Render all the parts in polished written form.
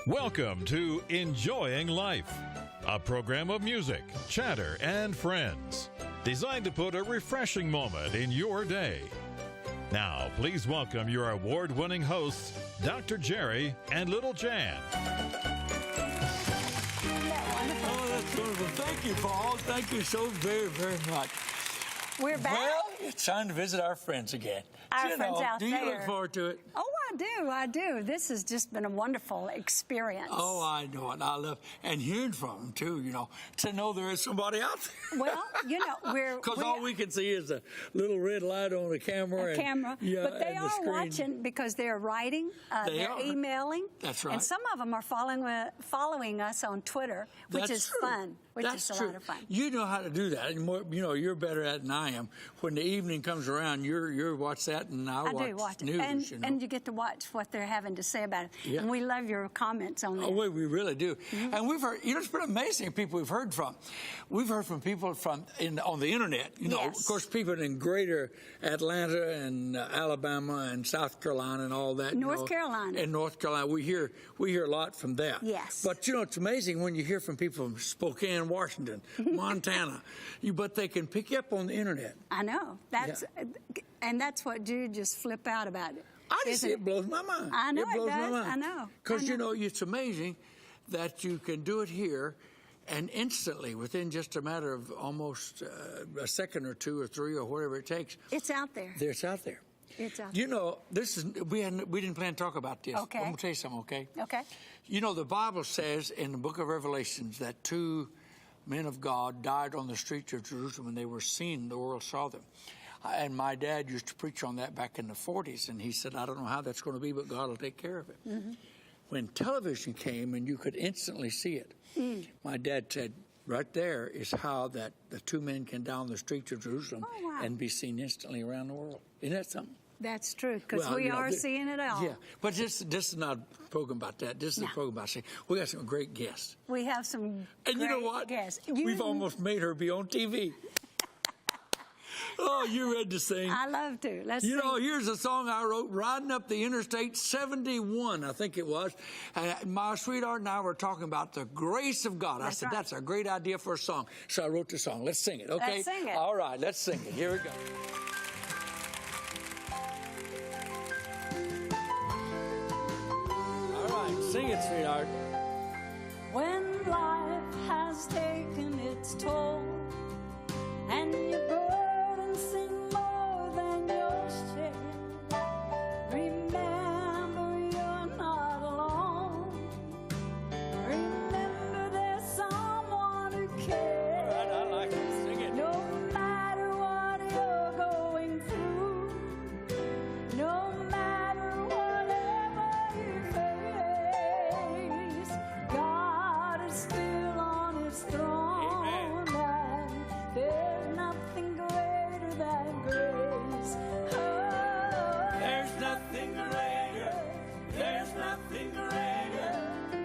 Welcome to Enjoying Life, a program of music, chatter, and friends, designed to put a refreshing moment in your day. Now, please welcome your award-winning hosts, Dr. Jerry and Little Jan. Oh, that's wonderful. Thank you, Paul. Thank you so very, very much. We're back. Well, it's time to visit our friends again. Our friends out do there. you look forward to it? Oh, I do. This has just been a wonderful experience. Oh, I know it. I love and hearing from them too. To know there is somebody out there. Well, we're because all we can see is a little red light on the camera. But they are watching because they're writing. They're emailing. That's right. And some of them are following us on Twitter, which is fun. That's true. A lot of fun. You know how to do that. And more, you're better at it than I am. When the evening comes around, you watch that, and I watch news. And you get to watch what they're having to say about it. Yeah. And we love your comments on that. Oh, we really do. Mm-hmm. And we've heard, it's been amazing people we've heard from. We've heard from people on the internet. Yes. Of course, people in greater Atlanta and Alabama and South Carolina and all that. North Carolina. And North Carolina. We hear a lot from that. Yes. But, it's amazing when you hear from people from Spokane, Washington, Montana. But they can pick you up on the internet. I know. And that's what you just flip out about it. It blows my mind. I know it blows my mind. I know. Because, it's amazing that you can do it here and instantly, within just a matter of almost a second or two or three or whatever it takes. It's out there. It's out there. It's out there. We didn't plan to talk about this. Okay. I'm going to tell you something, okay? Okay. The Bible says in the book of Revelations that two men of God died on the streets of Jerusalem, and they were seen. The world saw them. And my dad used to preach on that back in the 40s, and he said, I don't know how that's going to be, but God will take care of it. Mm-hmm. When television came and you could instantly see it, my dad said, right there is how that the two men can down the streets of Jerusalem and be seen instantly around the world. Isn't that something? That's true, because we are seeing it all. Yeah, but this is not a program about that. This is a program about saying we got some great guests. We have some and great you know what? Guests. We've almost made her be on TV. Oh, you ready to sing? I love to. Let's sing. Here's a song I wrote riding up the Interstate 71, I think it was. My sweetheart and I were talking about the grace of God. I said, that's a great idea for a song. So I wrote the song. Let's sing it, okay? Let's sing it. All right, let's sing it. Here we go. All right, sing it, sweetheart. When life has taken its toll and your burdens seem more than your share, remember you're not alone. Remember there's someone who cares. All right, I like it. Sing it. No matter what you're going through, no matter whatever you face, God is still on His throne. Amen. And there's nothing greater than grace. Oh, There's nothing greater. There's nothing greater.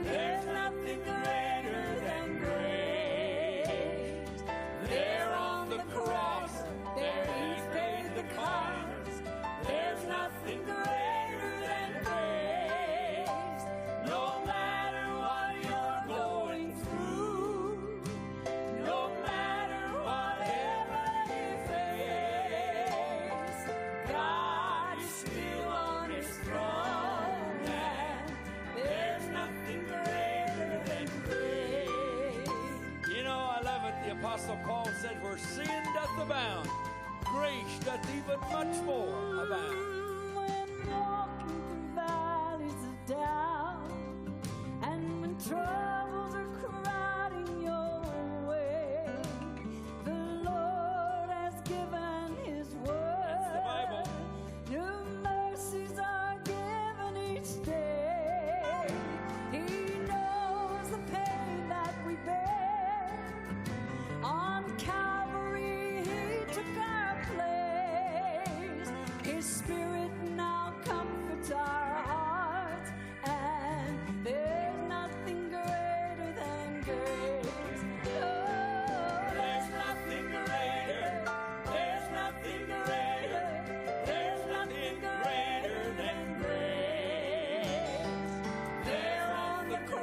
There's nothing greater than grace. There on the cross, there He paid the cost. There's nothing greater than grace. No matter what you're going through, no matter whatever you face, God is still on His throne, and there's nothing greater than grace. I love it. The Apostle Paul said, where sin doth abound, grace doth even much more abound. when walking through valleys of doubt, and when troubles are crowding your way, the Lord has given His word. That's the Bible. New mercies are given each day. He knows the pain that we bear. On Calvary He took our place. His Spirit now comforts our hearts, and there's nothing greater than grace. Oh, There's nothing greater. There's nothing greater. There's nothing greater than grace. There on the cross.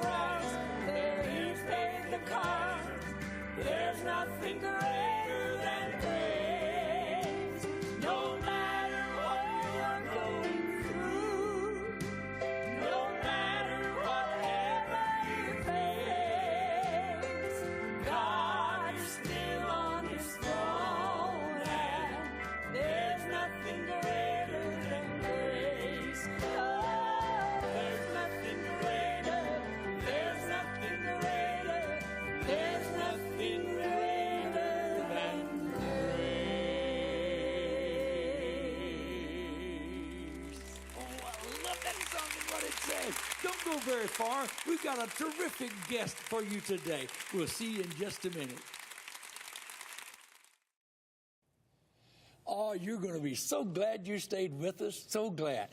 Don't go very far. We've got a terrific guest for you today. We'll see you in just a minute. Oh, you're going to be so glad you stayed with us. So glad.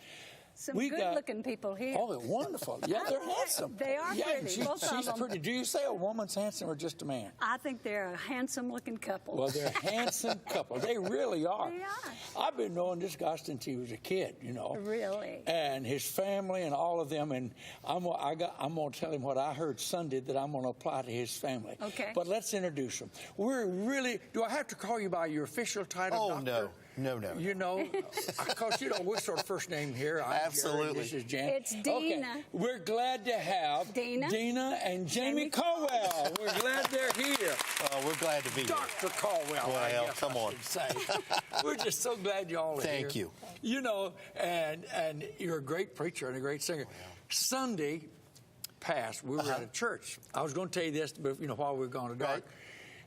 Some good-looking people here. Oh, they're wonderful. Yeah, they're handsome. They are pretty. She's pretty. Do you say a woman's handsome or just a man? I think they're a handsome-looking couple. Well, they're a handsome couple. They really are. They are. I've been knowing this guy since he was a kid, you know. Really? And his family and all of them. And I'm going to tell him what I heard Sunday that I'm going to apply to his family. Okay. But let's introduce him. Do I have to call you by your official title, Doctor? No. You know, because you know we're sort of first name here. I'm Absolutely. Jerry, this is Jan. It's Dina. Okay. We're glad to have Dina and Jamie Caldwell. We're glad they're here. We're glad to be here. Dr. Caldwell. Well, I guess come I on. should say. We're just so glad y'all are here. Thank you. You know, and you're a great preacher and a great singer. Sunday past, we were at a church. I was going to tell you this, but you know, while we were gone to dark. Right.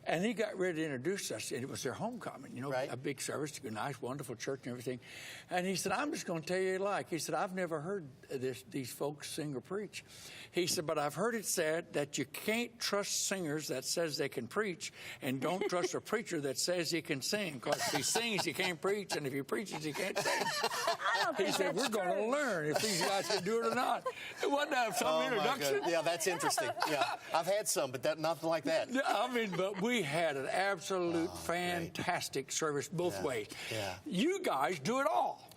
And he got ready to introduce us, and it was their homecoming, you know, right. A big service, a nice, wonderful church and everything. And he said, I'm just going to tell you like. He said, I've never heard these folks sing or preach. He said, but I've heard it said that you can't trust singers that says they can preach, and don't trust a preacher that says he can sing, because if he sings, he can't preach, and if he preaches, he can't sing. I don't think He said, we're going to learn if these guys can do it or not. Wasn't that some introduction? Yeah, that's interesting. Yeah, I've had some, but nothing like that. I mean, but we had an absolute fantastic service both ways. Yeah. You guys do it all.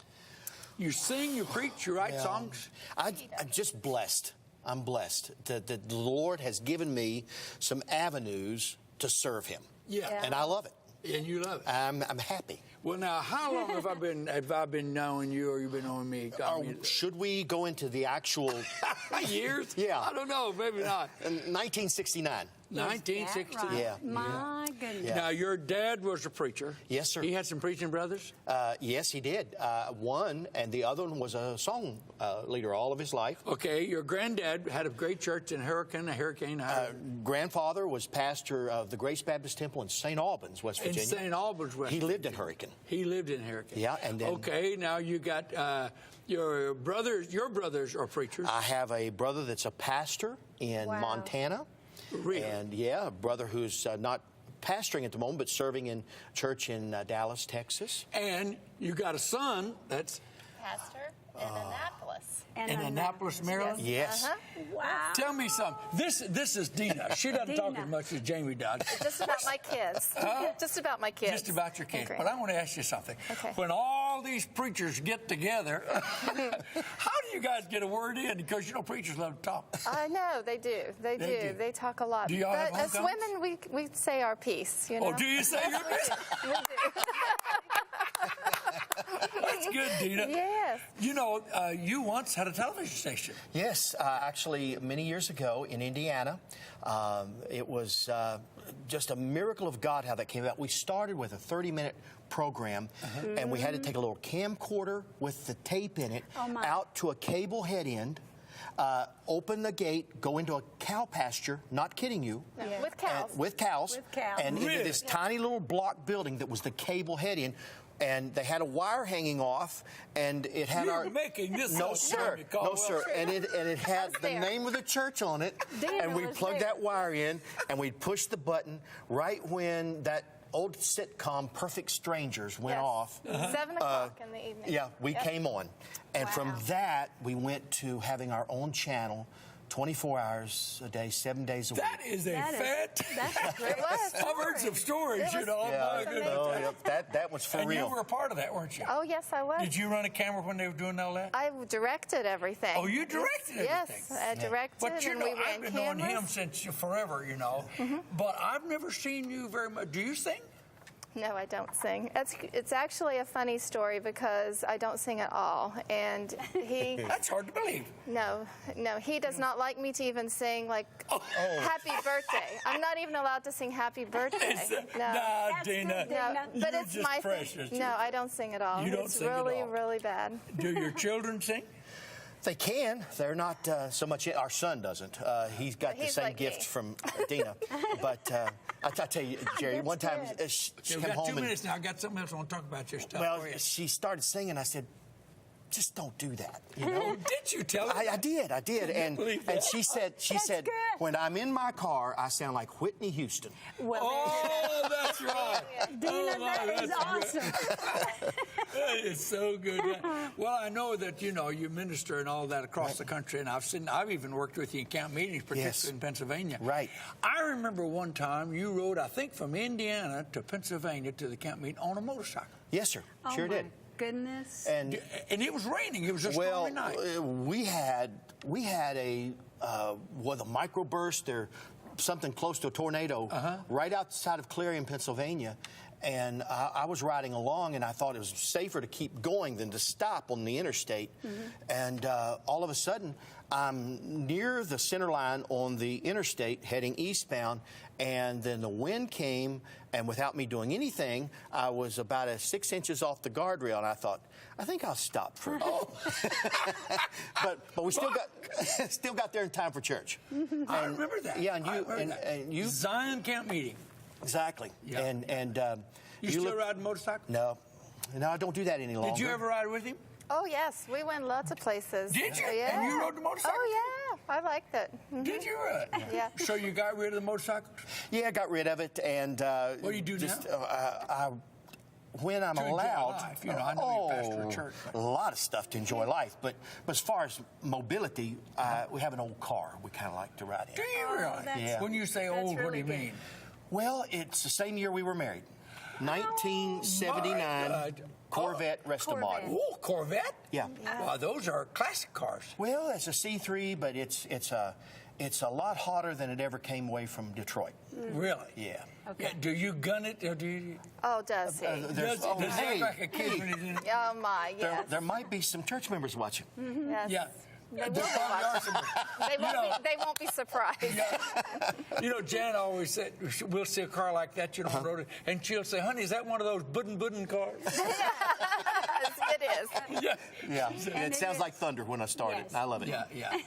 You sing, you preach, you write songs. I'm just blessed. I'm blessed that the Lord has given me some avenues to serve Him. Yeah. And I love it. And you love it. I'm happy. Well, now, how long have I been knowing you, or you've been knowing me? Should we go into the actual years? Yeah. I don't know. Maybe not. 1969. 1969. Right? Yeah. My goodness. Yeah. Now, your dad was a preacher. Yes, sir. He had some preaching brothers? Yes, he did. One, and the other one was a song leader all of his life. Okay, your granddad had a great church in Hurricane. Grandfather was pastor of the Grace Baptist Temple in St. Albans, West Virginia. In St. Albans, West He Virginia. lived in Hurricane. He lived in Hurricane. Yeah, and then... Okay, now you got your brothers. Your brothers are preachers. I have a brother that's a pastor in Montana. Really? And, a brother who's not pastoring at the moment, but serving in church in Dallas, Texas. And you got a son that's... Pastor in Annapolis. In Annapolis, Maryland? Yes. Wow. Tell me something. This is Dina. She doesn't talk as much as Jamie does. Just about my kids. Just about my kids. Just about your kids. Okay. But I want to ask you something. Okay. When all these preachers get together, how do you guys get a word in? Because, you know, preachers love to talk. I know, they do. They do. They talk a lot. Do y'all have but as homecomings? women, we say our piece, you know? Oh, do you say your piece? We do. That's good, Dina. Yes. You know, you once had a television station. Yes, actually, many years ago in Indiana. It was just a miracle of God how that came about. We started with a 30-minute program, and we had to take a little camcorder with the tape in it out to a cable head end, open the gate, go into a cow pasture, not kidding you. No, with cows. With cows. With cows. And into this tiny little block building that was the cable head end. And they had a wire hanging off, and it had You're making this no up, sir, Jamie no Caldwell. sir, and it had the there. name of the church on it, Dina and we was plugged there. that wire in, and we'd push the button right when that old sitcom Perfect Strangers went off. 7 o'clock in the evening. Yeah, we came on, and from Wow. that we went to having our own channel. 24 hours a day, 7 days a week. That is a fantastic. That's a great I've heard some stories, you know. Yeah, My goodness. that was for And real. you were a part of that, weren't you? Oh, yes, I was. Did you run a camera when they were doing all that? I directed everything. Oh, you directed everything? Yes, I directed, But you and know, we ran I've been knowing him cameras. since forever, you know. But I've never seen you very much. Do you sing? No, I don't sing. It's actually a funny story because I don't sing at all. And he... That's hard to believe. No, he does not like me to even sing, like, Happy Birthday. I'm not even allowed to sing Happy Birthday. No. Nah, Dina. No, but You're it's just my precious. thing. No, I don't sing at all. You don't it's sing at really, all. really bad. Do your children sing? They can. They're not so much. Our son doesn't. He's got the He's same like gift me. from Dina. But I tell you, Jerry, That's one time good. she We've came got home 2 and minutes now. I got something else I want to talk about your stuff. well, for you. she started singing. I said, just don't do that. You know? Did you tell her? I did. And she said, good. when I'm in my car, I sound like Whitney Houston. Well, Oh, that's right. Dina, that is awesome. That is so good. Well, I know that you minister and all that across the country, and I've even worked with you in camp meetings, particularly in Pennsylvania. Right. I remember one time you rode, I think, from Indiana to Pennsylvania to the camp meeting on a motorcycle. Yes, sir. Oh, Sure my did. goodness. And it was raining. It was a stormy night. We had a with a microburst or something close to a tornado right outside of Clarion, Pennsylvania. And I was riding along, and I thought it was safer to keep going than to stop on the interstate. And all of a sudden, I'm near the center line on the interstate heading eastbound, and then the wind came, and without me doing anything, I was about 6 inches off the guardrail, and I thought, I think I'll stop for a minute. but we still got there in time for church. I remember that. Yeah, and you Zion camp meeting. Exactly. Yeah. And You still ride a motorcycle? No, I don't do that any longer. Did you ever ride with him? Oh, yes. We went lots of places. Did you? Yeah. And you rode the motorcycle? Oh, yeah. I liked it. Did you really? Yeah. So you got rid of the motorcycle? Yeah, I got rid of it, and What do you do now? When I'm To enjoy allowed, life. I know you're pastor of church. a lot of stuff to enjoy life. But as far as mobility, we have an old car we kind of like to ride in. Do you really? Yeah. When you say That's old, what do really you good. mean? Well, it's the same year we were married, 1979 God. Corvette Resto Mod. Oh, Corvette? Yeah. Wow, those are classic cars. Well, it's a C3, but it's a lot hotter than it ever came away from Detroit. Really? Yeah. Okay. Yeah, do you gun it, or do you? Oh, does he? Does it look like a kid when he's in it? Oh, my, yes. There might be some church members watching. Yes. Yeah. They will There be probably are watching. some- They won't be surprised. Jan always said, we'll see a car like that, on the road, and she'll say, honey, is that one of those buddin' cars? It is. Yeah. Yeah, And it sounds like thunder when I started. Yes. I love it. Yeah.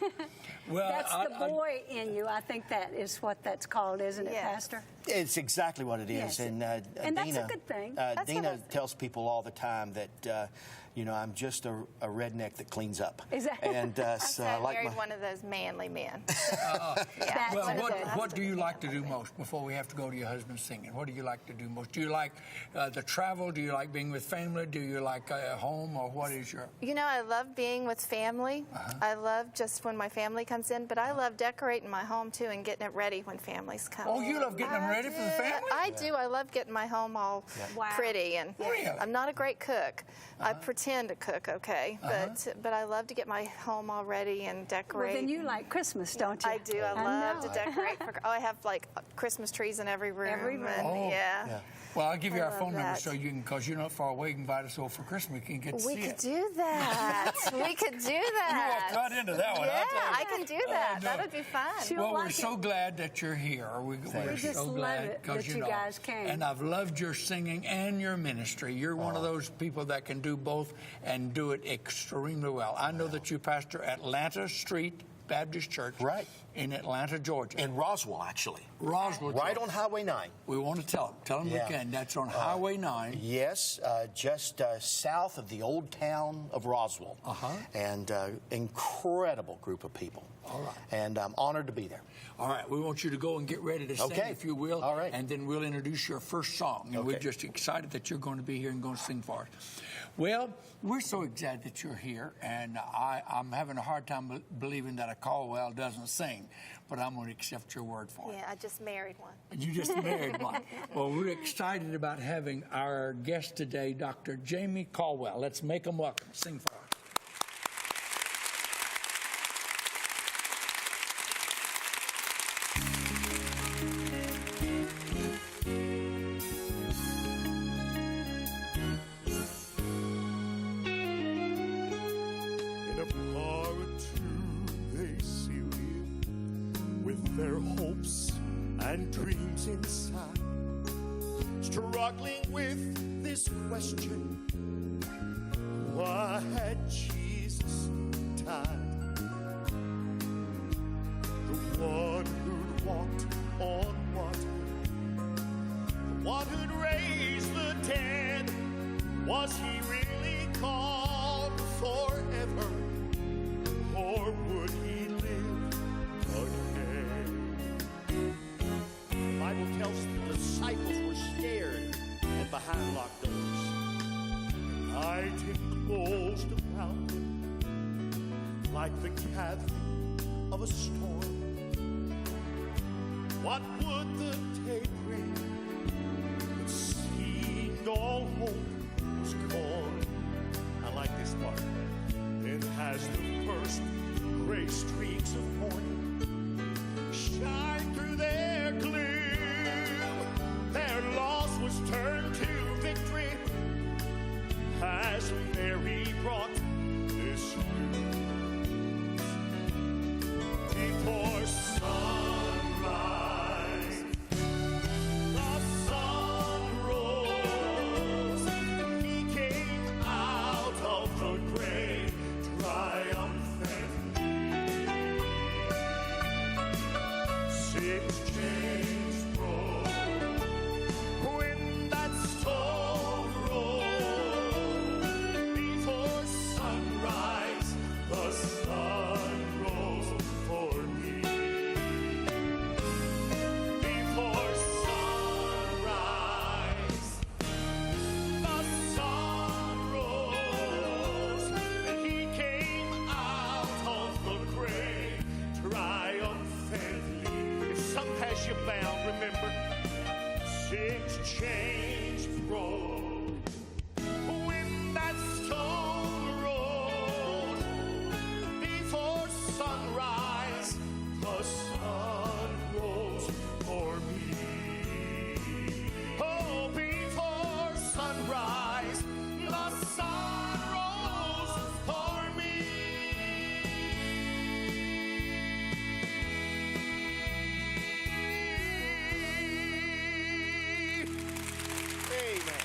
Well, That's the boy in you. I think that is what that's called, isn't it, Yes. Pastor? It's exactly what it is. Yes. And And that's Dina, a good thing. That's Dina what I- tells people all the time that, I'm just a redneck that cleans up. Exactly. And so I I like married one of those manly men. That's Well, good. what do you like to do most before we have to go to your husband singing? What do you like to do most? Do you like the travel? Do you like being with family? Do you like home, or what is your? I love being with family. I love just when my family comes in, but I love decorating my home too and getting it ready when families come. Oh, you love getting them ready for the family? I do. I love getting my home all Wow. pretty, and Really? I'm not a great cook. I pretend to cook okay, but I love to get my home all ready and decorate. Well, then you like Christmas, don't you? I do. I love know. to decorate. I have like Christmas trees in every room. Every room. And, Oh. yeah. Well, I'll give you I our love phone number that. so you can, because you're not far away, you can invite us over for Christmas. You can get to We see could it. do that. We could do that. You walked right into that one. Yeah, I'll tell you. I can do that. no. That would be fun. She'll Well, we're like so it. glad that you're here. We're just so love glad it 'cause, that you guys came. And I've loved your singing and your ministry. You're one of those people that can do both and do it extremely well. I know that you pastor Atlanta Street Baptist Church Right. in Atlanta, Georgia. in Roswell, actually. Roswell, Right Georgia. on Highway 9. We want to tell them. Tell them Yeah. we can. That's on Highway 9. Yes, just south of the old town of Roswell. And incredible group of people. All right. And I'm honored to be there. All right, we want you to go and get ready to sing, Okay. if you will. All right. And then we'll introduce your first song. And we're Okay. just excited that you're going to be here and going to sing for us. Well, we're so excited that you're here, and I'm having a hard time believing that a Caldwell doesn't sing, but I'm going to accept your word for it. Yeah, I just married one. You just married one. Well, we're excited about having our guest today, Dr. Jamie Caldwell. Let's make him welcome. Sing for us. In a bar or two, they see you with their hopes and dreams inside, struggling with this question: why had Jesus died? The one who'd walked on water, the one who'd raised the dead, was he really called Messiah? forever, or would he live again? The Bible tells the disciples were scared and behind locked doors. Night enclosed about them like the gathering of a storm. What would the day bring? It seemed all hope was gone. I like this part. Then as the first gray streaks of morning shine through their gloom, their loss was turned to victory as Mary brought this news. Before sunrise, the sun rose. He came out of the grave triumphantly. Six chains broke when that stone rolled. Before sunrise, the sun rose for me. Before sunrise, the sun rose, and he came out of the grave triumphantly. If some has you bound, remember, six chains broke when that stone rolled. Before sunrise, the sun rose for me. Oh, before sunrise, the sun rose for me. Amen.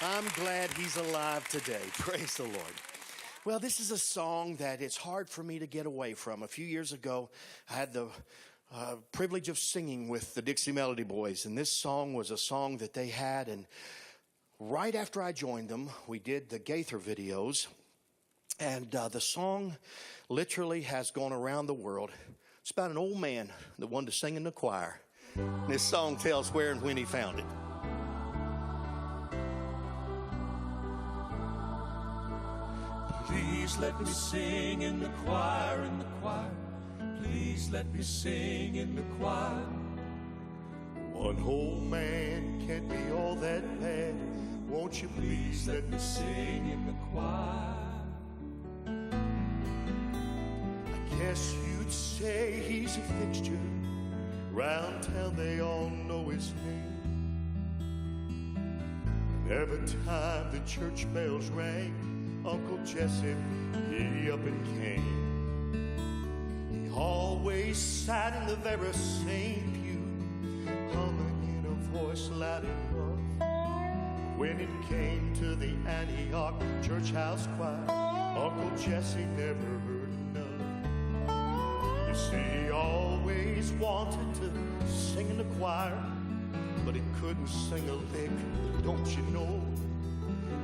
I'm glad he's alive today. Praise the Lord. Well, this is a song that it's hard for me to get away from. A few years ago, I had the privilege of singing with the Dixie Melody Boys, and this song was a song that they had, and right after I joined them, we did the Gaither videos, and the song literally has gone around the world. It's about an old man that wanted to sing in the choir. And this song tells where and when he found it. Please let me sing in the choir, in the choir. Please let me sing in the choir. One whole man can't be all that bad. Won't you please let me Sing in the choir. I guess you'd say he's a fixture. Round town they all know his name. And every time the church bells rang, Uncle Jesse, he up and came. He always sat in the very same pew, humming in a voice loud and rough. When it came to the Antioch church house choir, Uncle Jesse never heard enough. You see, he always wanted to sing in the choir, but he couldn't sing a lick, don't you know?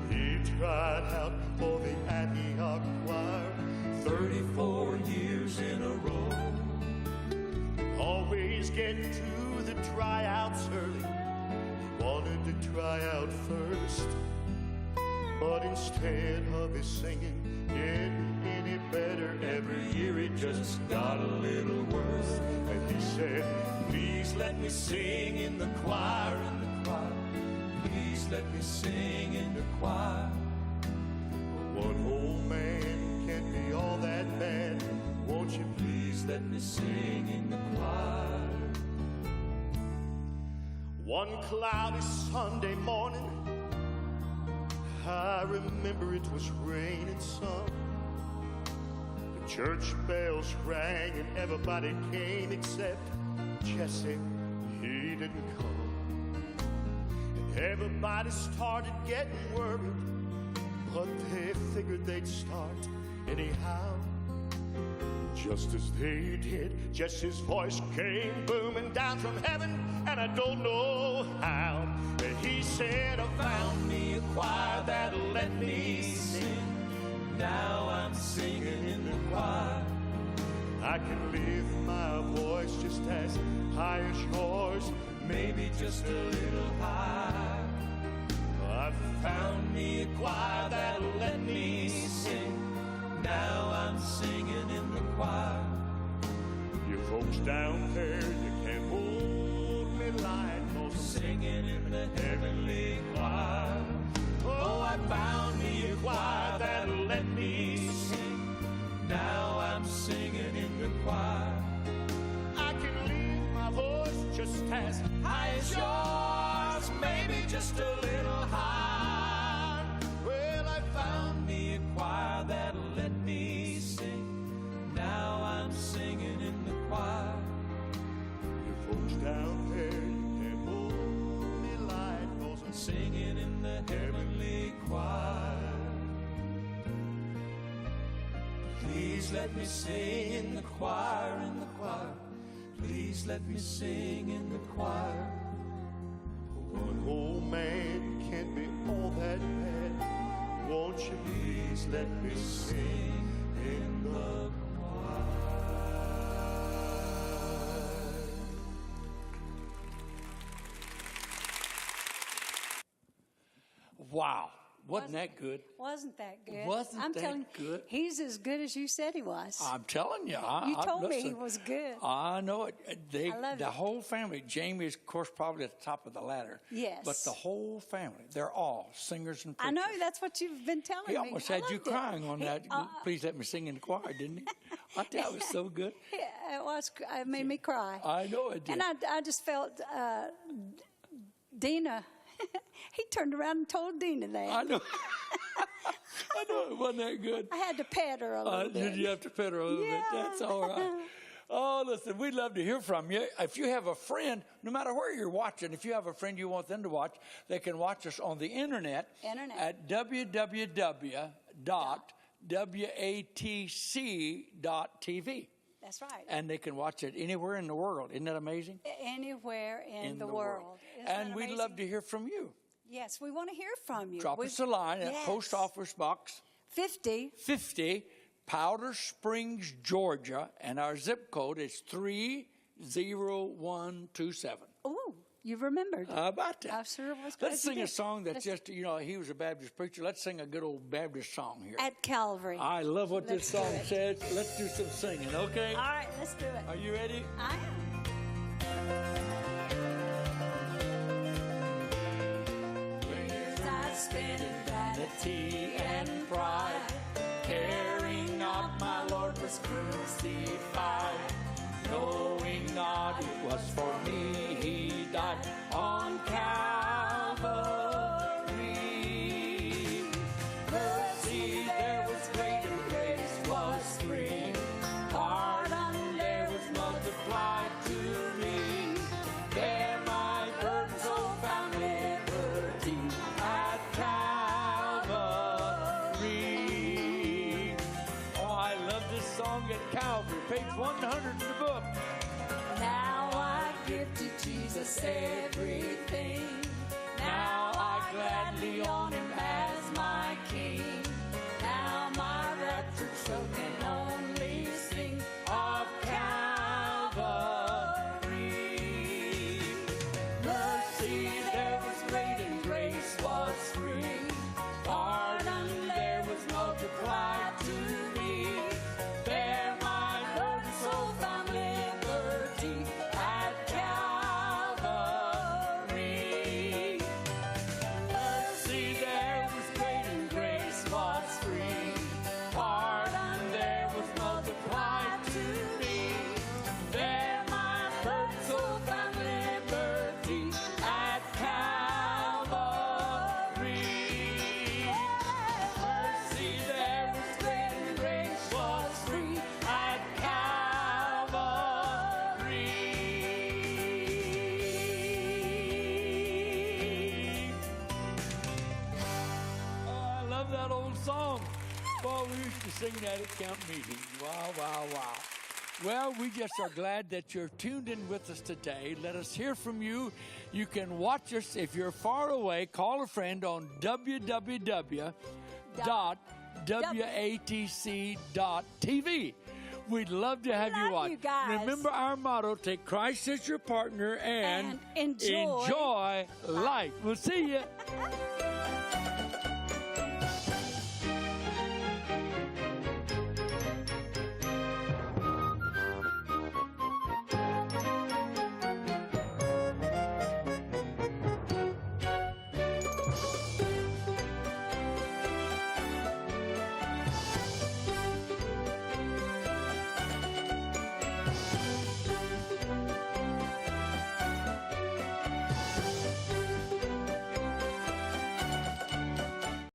He tried out for the Antioch choir 34 years in a row. always get to the tryouts early. He wanted to try out first, but instead of his singing getting any better every year, it just got a little worse. And he said, Please let me sing in the choir, in the choir. Please let me sing in the choir. one whole man can't be all that bad. Won't you Please let me sing in the choir. One cloudy Sunday morning, I remember it was raining some. The church bells rang and everybody came except Jesse, he didn't come. And everybody started getting worried, but they figured they'd start anyhow. Just as they did, Jesse's voice came booming down from heaven, and I don't know how. And he said, I found me a choir that'll let me sing. can lift my voice just as high as yours, maybe just a little higher. I've found me a choir that'll let me sing. Now I'm singing in the choir. You folks down there, you can't hold me like no singing in the heavenly choir. Oh, I found me a choir that'll let me sing. Now I'm singing in the choir. I can lift my voice just as High as yours, maybe just a little high. well. I Found me a choir that'll let me sing. Now I'm singing in the choir. you folks down there, you can't hold me like no Singing in the heavenly choir. Please let me sing in the choir, in the choir. Please let me sing in the choir. One old man can't be all that bad. Won't you please let me sing in the Wow. Wasn't that good? Wasn't that good? Wasn't I'm that telling good? He's as good as you said he was. I'm telling you. You told me he listen, was good. I know it. I love The it. whole family. Jamie is, of course, probably at the top of the ladder. Yes. But the whole family, they're all singers and I preachers. know, that's what you've been telling He me. almost I had you loved it. crying on He- that. Please let me sing in the choir, didn't he? I tell you, it was so good. Yeah, it was. It made me cry. I know it did. And I just felt Dina. He turned around and told Dina that. I know. I know it wasn't that good. I had to pet her a little bit. Did you have to pet her a little bit? That's all right. Oh, listen, we'd love to hear from you. If you have a friend, no matter where you're watching, if you have a friend you want them to watch, they can watch us on the internet. At www.watc.tv. That's right. And they can watch it anywhere in the world. Isn't that amazing? Anywhere in the world. Isn't And that we'd amazing? love to hear from you. Yes, we want to hear from you. Drop us a line at Yes. Post Office Box 50, Powder Springs, Georgia, and our zip code is 30127. Ooh, you remembered. How about that? I sure was glad Let's you sing a did. song that's just, he was a Baptist preacher. Let's sing a good old Baptist song here. At Calvary. I love what this Let's do song it. says. Let's do some singing, okay? All right, let's do it. Are you ready? I am. I spent in vanity and pride, caring not my Lord was crucified, knowing not it was for me he died on Calvary. Mercy there was great and grace was free, pardon there was multiplied to me, bear my burdens, oh found liberty at Calvary. Oh, I love this song at Calvary, page 100 in the book. Now I give to Jesus everything. Now I gladly own him as my king. Now my raptured soul can only sing of Calvary. Mercy there was great and grace was free. Pardon there was multiplied to me. Bear my burden, soul found liberty at Calvary. Mercy there was great and grace was free. Pardon there was multiplied to me. Bear my burden, soul found liberty at Calvary. Mercy there was great and grace was free at Calvary. Oh, I love that old song. Boy, we used to sing that at camp meetings. Wow, wow, wow. Well, we just are glad that you're tuned in with us today. Let us hear from you. You can watch us if you're far away. Call a friend on www.watc.tv. We'd love to have you watch. You guys. Remember our motto, take Christ as your partner and enjoy life. We'll see you.